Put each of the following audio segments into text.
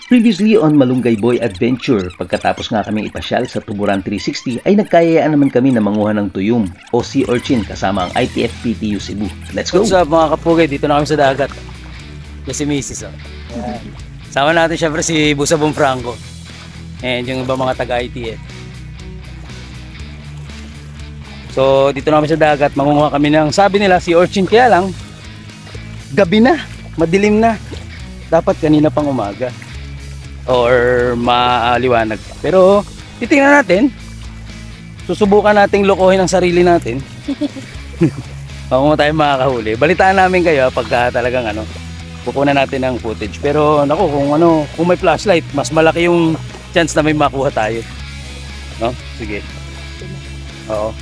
Previously on Malunggay Boy Adventure, pagkatapos nga kaming ipasyal sa Tuburan 360 ay nagkayayaan naman kami na manguha ng tuyom o sea urchin kasama ang ITF PTU Cebu. Let's go! What's up mga kapugay? Dito na kami sa dagat. Yan si Mrs. Oh. Sama natin syempre si Busa Bonfranco and yung iba mga taga-ITF. So dito na kami sa dagat, mangunguha kami ng sabi nila sea urchin, kaya lang gabi na, madilim na. Dapat kanina pang umaga or maaliwanag. Pero titingnan natin. Susubukan nating lokohin ang sarili natin. Kung tayo makakahuli. Balitaan namin kayo pagka talagang kukunan natin ng footage. Pero naku, kung may flashlight, mas malaki yung chance na may makuha tayo. No? Sige. Oo.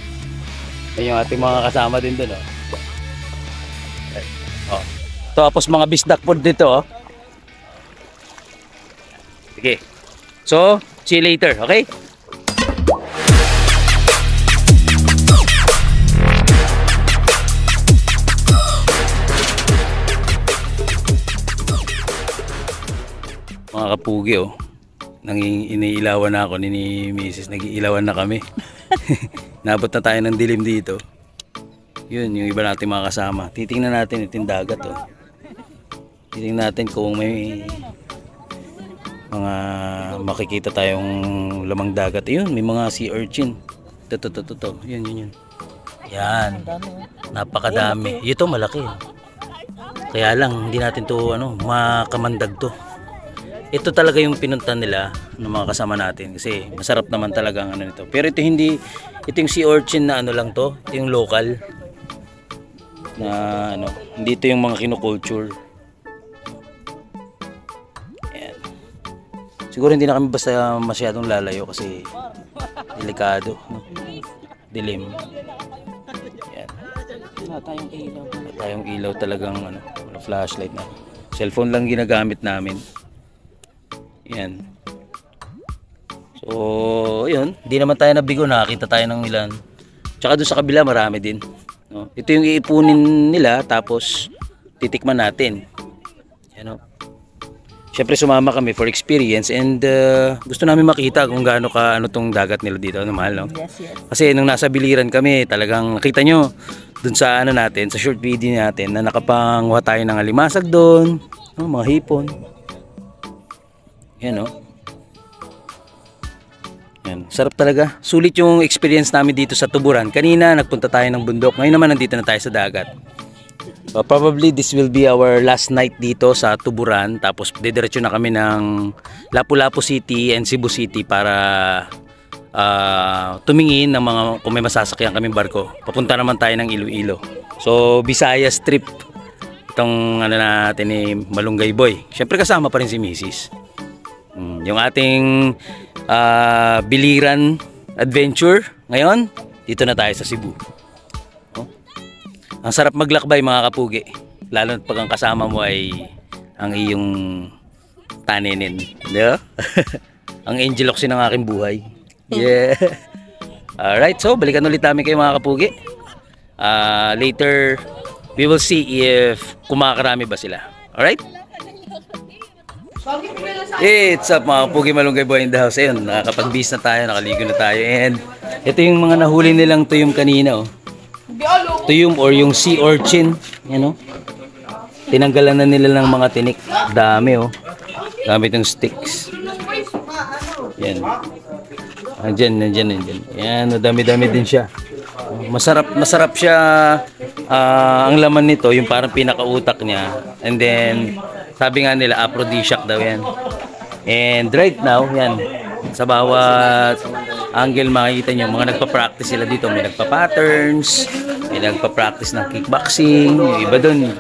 Yan yung ating mga kasama din doon, oh. Oh. Tapos mga bisdak po dito, oh. Sige. So, see you later, okay? Mga kapugi, oh. Iniilawan na ako ni Mrs. Nag-iilawan na kami. Nabot na tayo ng dilim dito. Yun, yung iba natin mga kasama. Titingnan natin itong dagat, oh. Titingnan natin kung may mga makikita tayong lamang dagat. Yun, may mga sea urchin. Ito. Yun. Yan. Napakadami. Ito malaki. Kaya lang, hindi natin to makamandag to. Ito talaga yung pinuntan nila ng mga kasama natin. Kasi masarap naman talaga ang nito. Pero ito hindi, ito yung sea urchin na lang to. Ito yung local. Na hindi ito yung mga kinoculture. Siguro hindi na kami basta masyadong lalayo kasi delikado, no? Dilim. Yan. Wala tayong ilaw talagang flashlight na. Cellphone lang ginagamit namin. Yan. So, yun. Hindi naman tayo nabigo, nakakita tayo ng ilan. Tsaka doon sa kabila marami din. No? Ito yung iipunin nila tapos titikman natin. Yan, no? Siyempre sumama kami for experience and gusto namin makita kung gaano ka tong dagat nila dito, mahal, no? Yes. Kasi nung nasa biliran kami, talagang nakita nyo dun sa natin, sa short video natin na nakapangwa tayo ng alimasag doon, mga hipon. Yan, no? Yan, sarap talaga. Sulit yung experience namin dito sa Tuburan. Kanina nagpunta tayo ng bundok, ngayon naman nandito na tayo sa dagat. Probably this will be our last night dito sa Tuburan. Tapos didiretso na kami ng Lapu-Lapu City and Cebu City para tumingin ng mga kung may masasakyan kaming barko. Papunta naman tayo ng Iloilo. So Visayas trip itong natin ni Malunggay Boy. Siyempre kasama pa rin si Mrs. Yung ating biliran adventure ngayon, dito na tayo sa Cebu. Ang sarap maglakbay mga kapugi, lalo pag ang kasama mo ay ang iyong taninin, di ba? Ang angel oxy ng aking buhay. Yeah. Alright, so balikan ulit namin kayo mga kapugi. Later we will see if kumakarami ba sila. Alright? It's up mga kapugi, Malunggay Boy in the house. Ayun, nakakapag-bis na tayo, nakaligo na tayo. And ito yung mga nahuli nilang tuyom kanina, oh. Tuyom or yung sea urchin, tinanggalan na nila ng mga tinik. Dami, oh. Gamit yung sticks. Yan. Andyan. Yan, dami-dami din siya. Masarap siya. Ang laman nito, yung parang pinakautak niya. And then, sabi nga nila, aphrodisiac daw yan. And right now, yan, sa bawat angle makikita nyo, mga nagpa-practice sila dito. May nagpa-patterns, may nagpa-practice ng kickboxing, yung iba dun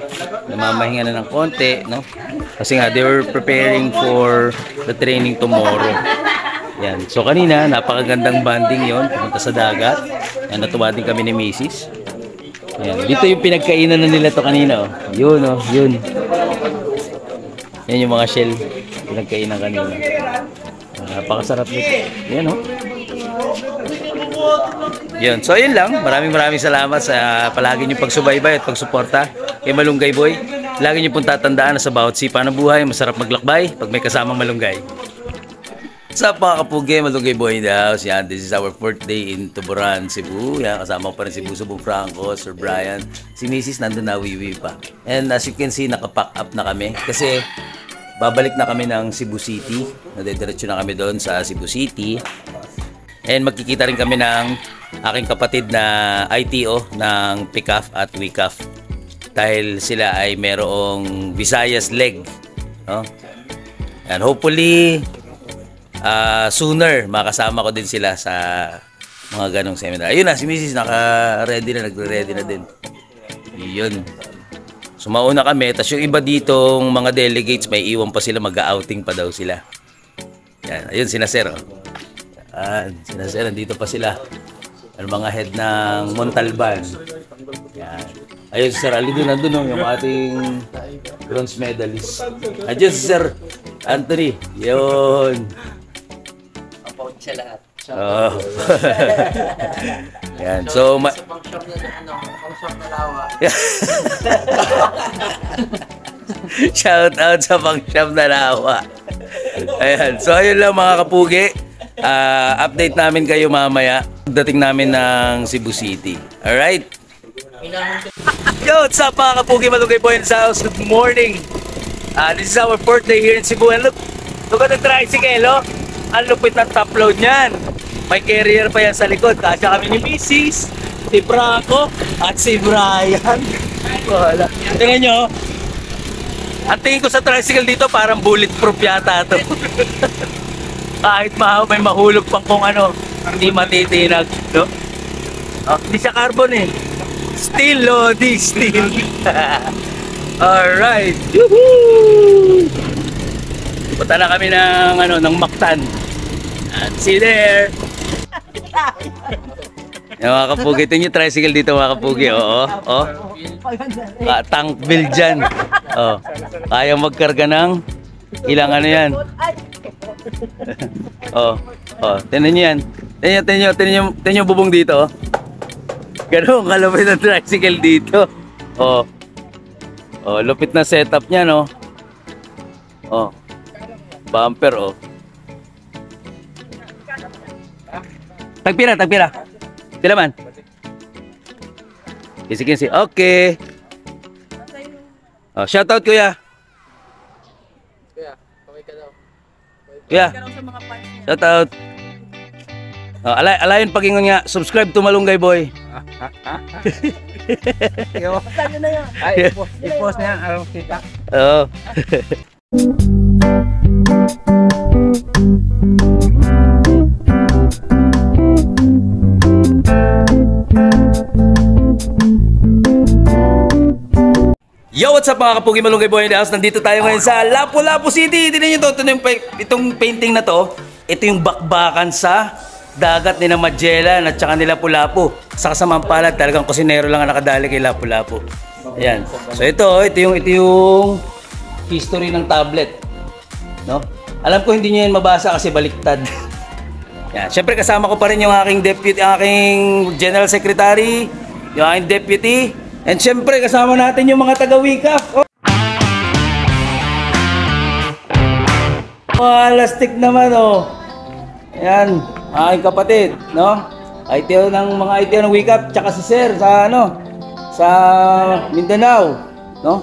namamahinga na ng konti, no? Kasi nga they were preparing for the training tomorrow. Yan. So kanina napakagandang banding yon, pumunta sa dagat. Yan, natuwa din kami ni Mrs. Yan. Dito yung pinagkainan na nila to kanina, oh. Yun, oh, yun. Yan yung mga shell pinagkainan kanina. Napakasarap nito. Yan, oh. Yun. So yun lang. Maraming salamat sa palagi niyong pagsubaybay at pagsuporta kay Malunggay Boy. lagi niyo pong tatandaan na sa bawat sipa ng buhay, masarap maglakbay pag may kasamang malunggay. Sa mga kapugi, Malunggay Boy in the house. Yan, this is our 4th day in Tuburan, Cebu. Yan, kasama ko pa rin si Subong Franco, Sir Brian. Si Mrs. nandun na, wiwi pa. And as you can see, nakapack up na kami. Kasi babalik na kami ng Cebu City. Nadediretso na kami doon sa Cebu City. And magkikita rin kami ng aking kapatid na ITO ng PICAF at WICAF. Dahil sila ay merong Visayas leg. No? And hopefully, sooner makasama ko din sila sa mga ganong seminar. Ayun na, si Mrs. naka-ready na, nagre-ready na din. Yun. So mauna kami, tapos yung iba ditong mga delegates, may iwan pa sila, mag-outing pa daw sila. Yan, ayun, sina Sir. Oh. Sina Sir, nandito pa sila. Ang mga head ng Montalban. Yan. Ayun, si Sir Ali doon, nandun yung ating bronze medalist. Ayun, si Sir Anthony. Yun. Siya lahat. Oh. Yan. So, sa pang-shop na pang-shop na lawa. Shout out sa pang-shop na lawa. Ayan. So, ayun lang mga kapugi. Update namin kayo mamaya. Dating namin ng Cebu City. Alright? Yo, what's up mga kapugi? Malunggay Boy in the house. Good morning. This is our 4th day here in Cebu. And look at the tricycle, oh. Ang lupit ng top load niyan. May carrier pa yan sa likod. Kasya kami ni Mrs., si Franco, at si Brian. Wala. Tingnan nyo. Ang tingin ko sa tricycle dito parang bulletproof yata ito. Kahit may mahulog pang kung ano, hindi matitinag. No? Oh, hindi siya carbon eh. Steel, Lodi, steel. Alright. Woohoo! Punta na kami ng Mactan. See you there! Yung mga kapugi, ito yung tricycle dito mga kapugi. Oo, oh. Tank bill dyan. Oh. Kaya magkarga ng ilang ano yan. Oh, oh. Tinan nyo yan. Tinan nyo bubong dito. Ganun, kalupit ng tricycle dito. Oh. Oh, lupit na setup niya, no? Oh. Bumper, oh. Tagpira. Pila man? Kisi. Okay. Oh, shout out kuya. Kuya. Shout out. Oh, alayon pagingon nga. Subscribe to Malunggay Boy. Ay, i-post na yan. Araw kita. Oo. Yo, what's up mga kapugi, Malunggay Boy in the house. Nandito tayo ngayon sa Lapu-Lapu City. Tignan nyo itong painting na to. Ito yung bakbakan sa dagat ni Magellan at saka ni Lapu-Lapu. Sa kasamang palad, talagang kusinero lang ang nakadali kay Lapu-Lapu. Ayan. So ito yung history ng tablet. No? Alam ko hindi nyo yan mabasa kasi baliktad. Yan. Siyempre kasama ko pa rin yung aking deputy, aking general secretary, yung aking deputy. And siyempre kasama natin yung mga taga-WICAF. Oh, lastik naman oh. Ayan, aking kapatid, no? ITO ng mga ITO ng WICAF, tsaka si Sir sa sa Mindanao, no?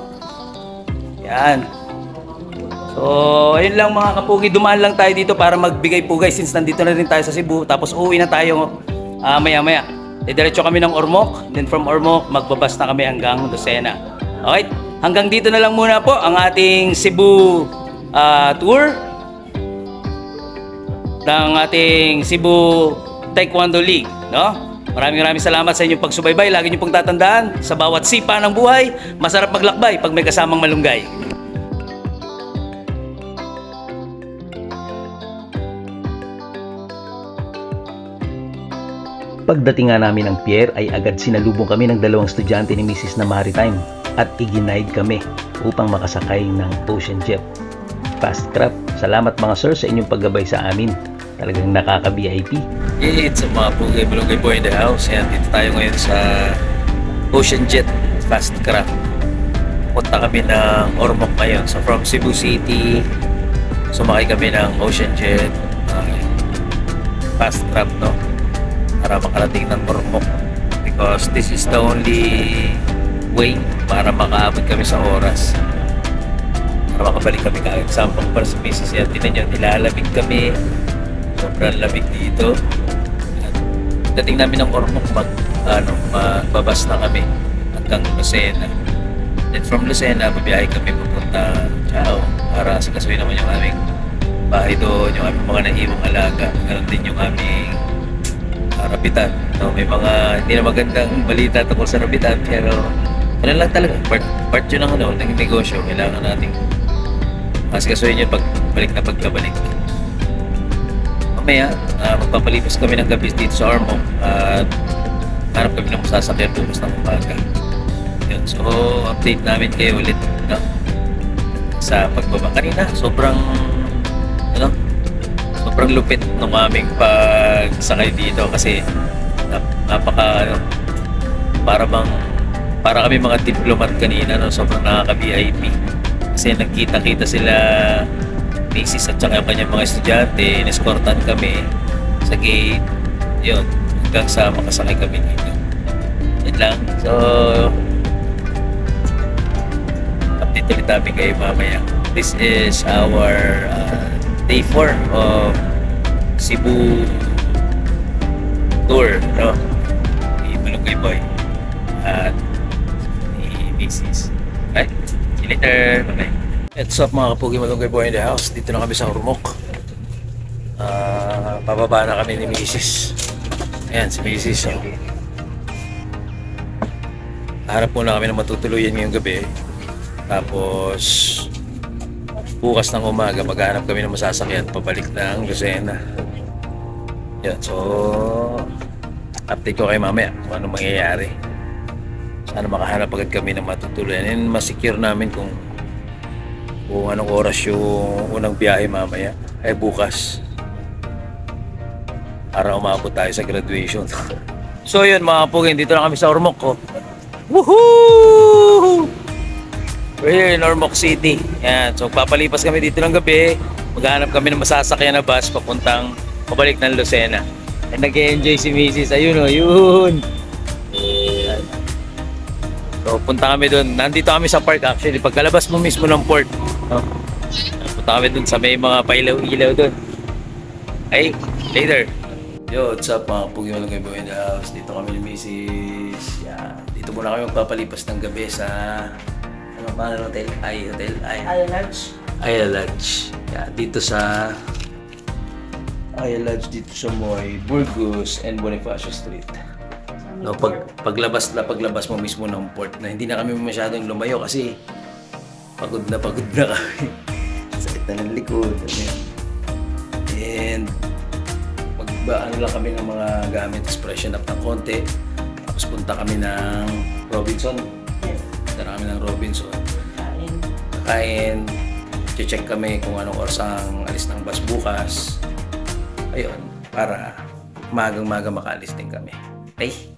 Yan. So, ayun lang mga kapugi, dumaan lang tayo dito para magbigay pugay since nandito na rin tayo sa Cebu. Tapos uuwi na tayo maya-maya. Diretso kami ng Ormoc, then from Ormoc magbabas na kami hanggang Lucena. Okay? Hanggang dito na lang muna po ang ating Cebu tour ng ating Cebu Taekwondo League, no? Maraming salamat sa inyong pagsubaybay. Lagi niyo pong tatandaan, sa bawat sipa ng buhay, masarap maglakbay pag may kasamang malunggay. Pagdating nga namin ng pier ay agad sinalubong kami ng dalawang estudyante ni Mrs. na Maritime at iginaid kami upang makasakay ng Ocean Jet. Fast Craft, salamat mga sir sa inyong paggabay sa amin. Talagang nakaka-VIP. It's a mga pugay, Malunggay Boy in the house. Ayan, dito tayo ngayon sa Ocean Jet Fast Craft. punta kami ng Ormoc ngayon. So from Cebu City, sumakay kami ng Ocean Jet, fast trap, no? Para makarating ng Ormoc. Because this is the only way para makaabot kami sa oras. Para makabalik kami kaagad. Sampang para sa misis yan. Tinan nyo, nilalamig kami. Sobrang lamig dito. At dating namin ng Ormoc, magbabas na kami hanggang Lucena. Then from Lucena, babiyahe kami pupunta Chao para sikasuhin naman yung aming bahay doon, yung aming mga naiwang alaga. Ganon din yung aming rapitan. No, may mga hindi na magandang balita tungkol sa rapitan, pero ano lang talaga, part yun ng negosyo. Kailangan nating sikasuhin yun pagkabalik. Mamaya, magpapalipas kami ng gabi dito sa Ormoc at hanap kami ng sasakyan bukas ng umaga. Yun, so update namin kayo ulit, no? Sa pagbaba. Kanina, sobrang lupit ng aming pagsakay dito kasi napaka para kami mga diplomat kanina, no? Sobrang nakaka-VIP kasi nagkita-kita sila misis at saka yung kanyang mga estudyante, inescortan kami sa gate, yun, hanggang sa makasakay kami dito. Yan lang. So update ulit namin kayo mamaya. This is our day 4 of Cebu tour, no? Ni Malunggay Boy at ni Mrs. Okay? See you later. Bye-bye. What's up mga kapugi, Malunggay Boy in the house. Dito na kami sa Ormoc. Pababa na kami ni Mrs. Ayan, si Mrs. So, harap muna kami na matutuluyan ngayong gabi. Tapos bukas ng umaga maghanap kami ng masasakyan pabalik ng Lucena. Yan, so update ko kayo mamaya kung anong mangyayari. Sana makahanap agad kami ng matutuluyan and masecure namin kung anong oras yung unang biyahe mamaya ay bukas para umabot tayo sa graduation. So yun mga kapugin, dito na kami sa Ormoc ko. Woohoo! We're here in Ormoc City. Yan. So papalipas kami dito ng gabi. Maghanap kami ng masasakyan na bus pabalik ng Lucena. And nag-enjoy si Mrs. Ayun o, yun. Yan. So punta kami doon. Nandito kami sa park actually. Pagkalabas mo mismo ng port. Punta kami doon sa may mga pailaw-ilaw doon. Okay, later. Yo, what's up mga Pugi Malunggay Boy in the house. Dito kami ni Mrs. Yan. Dito muna kami magpapalipas ng gabi sa ano hotel? Aya Lodge. Yeah, dito sa Aya Lodge dito sa Moy, Burgos and Bonifacio Street. No, paglabas mo mismo ng port na hindi na kami masyadong lumayo kasi pagod na kami. Sakit na ng likod. And ano lang kami ng mga gamit, expression up ng konti. Tapos punta kami ng Robinson. Kain, check kami kung anong oras ang alis ng bus bukas. Ayun, para magang-maga makaalis din kami. Okay?